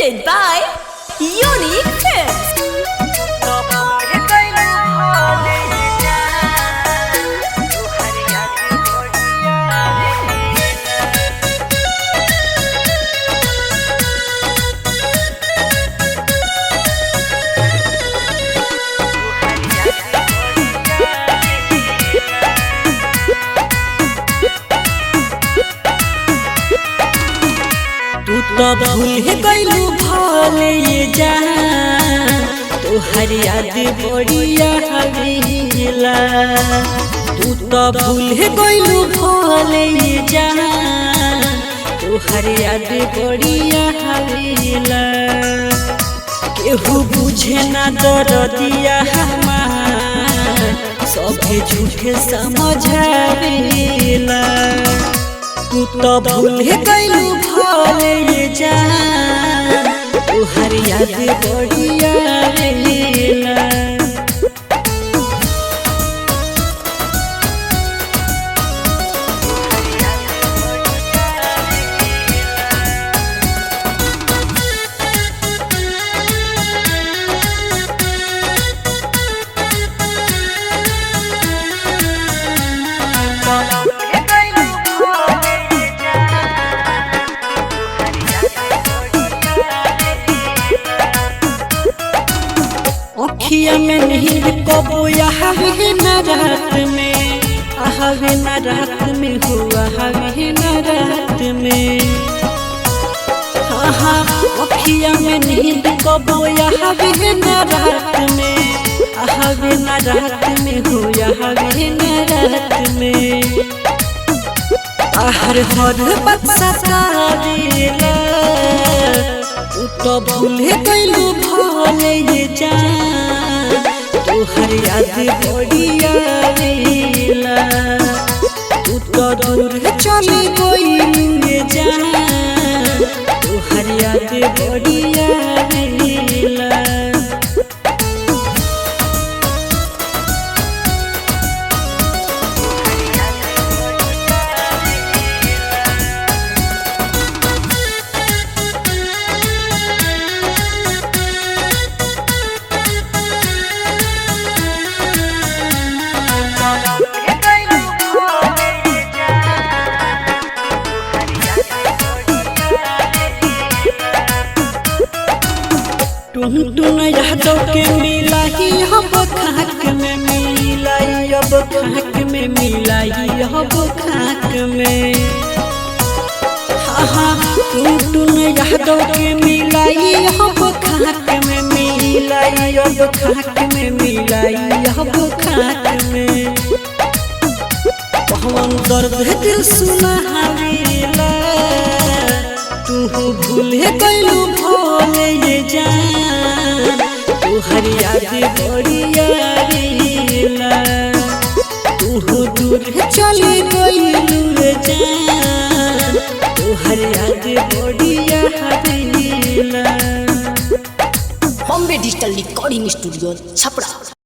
presented by Unique Tips. तू तो भूल गइलू भले ये जान तोहर याद बढ़िया हवेला। तू तो भूल गइलू भले ये जान तोहर याद बढ़िया हवेला। केहू बुझे ना दर्दिया हमार सभे झूठे समझावेला। तू तो भूल गइलू भले ये जान तोहर याद बढ़िया हवेला। अखिया में नींद कबो आवे न रात में, आवे न रात में हो आवे न रात में। हाँ हाँ अखिया में नींद कबो आवे न रात में, आवे न रात में हो आवे न रात में। हर बात सतावेला तू तो भूल गइलू भले ये जान तोहर याद बढ़िया हवेला। तू तो दूर चली गइलू ये जान तोहर याद बढ़िया हवेला। टुन यादों के मिलाई अब खाक में मिलाई, अब खाक में मिलाई अब खाक में। हाँ हाँ टुन यादों के मिलाई अब खाक में मिलाई, अब खाक में मिलाई अब खाक में। पवन दर्द दिल सुनावेला तू भूल गइलू भले ये जान तोहर याद बढ़िया हवेला। तू दूर चली गइलू ये जान तोहर याद बढ़िया हवेला। Bombay Digital Recording Studio, Chapra.